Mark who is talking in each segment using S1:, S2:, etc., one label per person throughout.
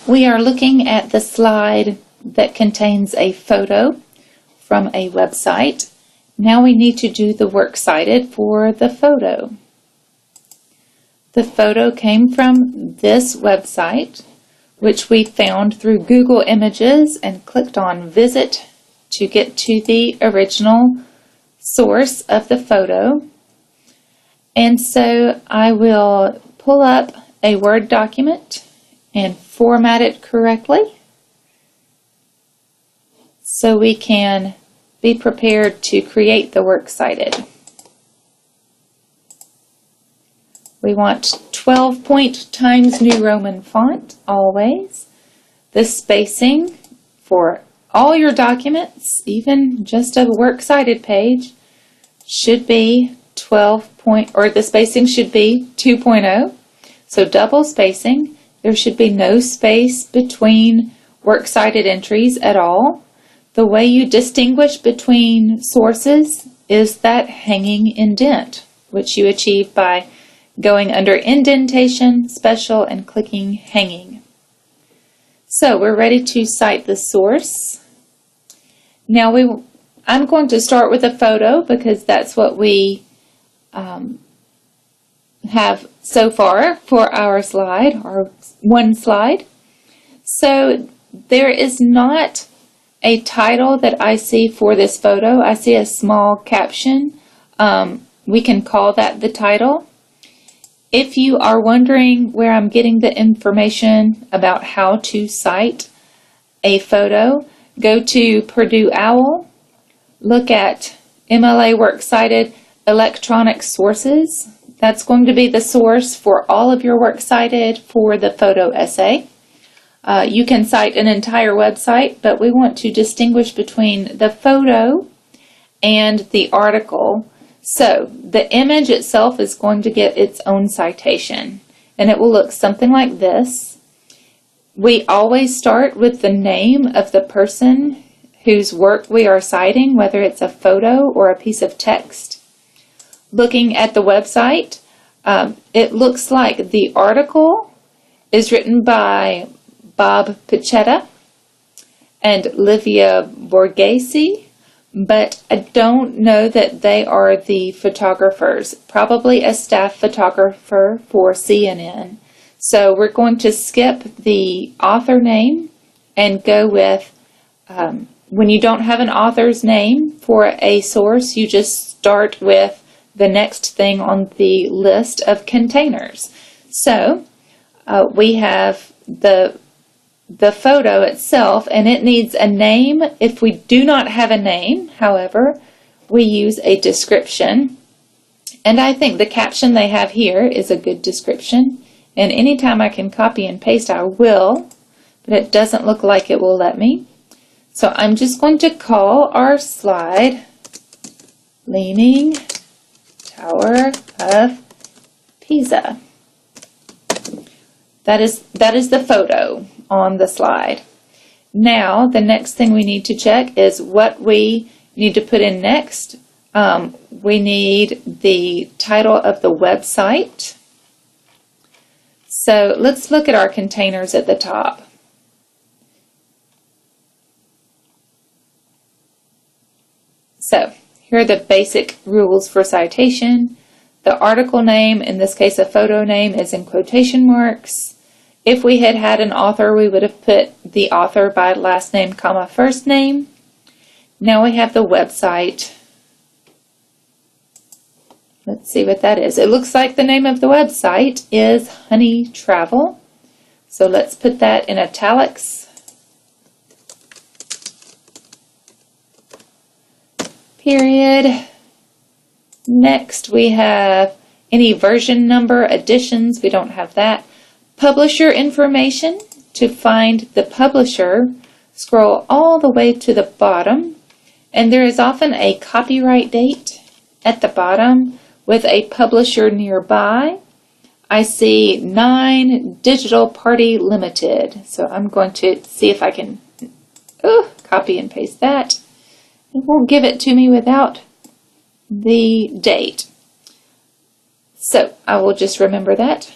S1: We are looking at the slide that contains a photo from a website. Now we need to do the works cited for the photo. The photo came from this website, which we found through Google Images and clicked on Visit to get to the original source of the photo. And so I will pull up a Word document and format it correctly so we can be prepared to create the works cited. We want 12 point Times New Roman font always. The spacing for all your documents, even just a works cited page, should be 12 point, or the spacing should be 2.0. So double spacing. There should be no space between works cited entries at all. The way you distinguish between sources is that hanging indent, which you achieve by going under Indentation, Special, and clicking Hanging. So we're ready to cite the source. Now I'm going to start with a photo because that's what we have so far for our slide, or one slide. So there is not a title that I see for this photo. I see a small caption. We can call that the title. If you are wondering where I'm getting the information about how to cite a photo, go to Purdue OWL, look at MLA Works Cited Electronic Sources. That's going to be the source for all of your works cited for the photo essay. You can cite an entire website, but we want to distinguish between the photo and the article. So the image itself is going to get its own citation, and it will look something like this. We always start with the name of the person whose work we are citing, whether it's a photo or a piece of text. Looking at the website, it looks like the article is written by Bob Pichetta and Livia Borghese, but I don't know that they are the photographers. Probably a staff photographer for CNN. So we're going to skip the author name and go with, when you don't have an author's name for a source, you just start with the next thing on the list of containers. So we have the photo itself, and it needs a name. If we do not have a name, however, we use a description. And I think the caption they have here is a good description. And anytime I can copy and paste, I will, but it doesn't look like it will let me. So I'm just going to call our slide Leaning Tower of Pisa. That is the photo on the slide. Now the next thing we need to check is what we need to put in next. We need the title of the website. So let's look at our containers at the top. So here are the basic rules for citation. The article name, in this case a photo name, is in quotation marks. If we had had an author, we would have put the author by last name, comma, first name. Now we have the website. Let's see what that is. It looks like the name of the website is Honey Travel. So let's put that in italics. Period. Next we have any version number, additions. We don't have that. Publisher information. To find the publisher, scroll all the way to the bottom, and there is often a copyright date at the bottom with a publisher nearby. I see 9 Digital Party Limited, so I'm going to see if I can copy and paste that. It won't give it to me without the date. So I will just remember that.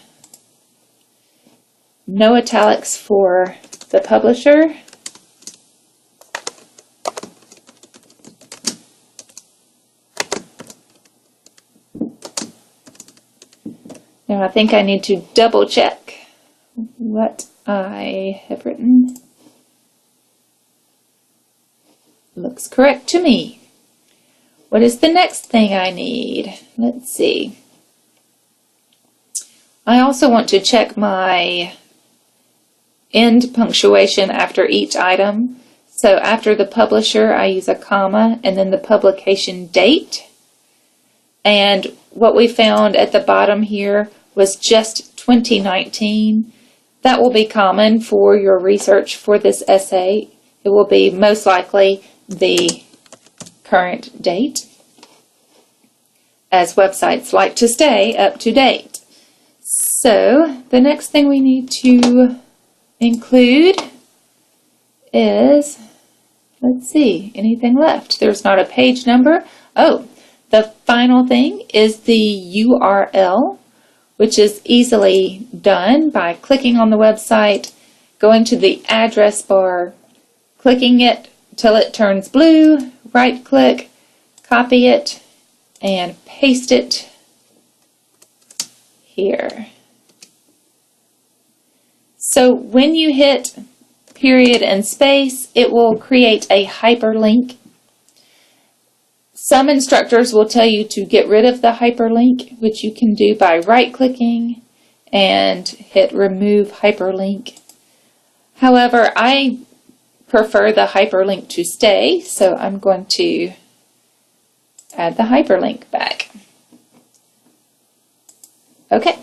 S1: no italics for the publisher. Now I think I need to double check what I have written. Looks correct to me. What is the next thing I need? Let's see. I also want to check my end punctuation after each item. So after the publisher, I use a comma and then the publication date. And what we found at the bottom here was just 2019. That will be common for your research for this essay. It will be most likely the current date, as websites like to stay up to date. So the next thing we need to include is, let's see, anything left? There's not a page number. Oh, the final thing is the URL, which is easily done by clicking on the website, going to the address bar, clicking it till it turns blue, right click, copy it, and paste it here. So when you hit period and space, it will create a hyperlink. Some instructors will tell you to get rid of the hyperlink, which you can do by right-clicking and hit remove hyperlink. However, I prefer the hyperlink to stay, so I'm going to add the hyperlink back. Okay.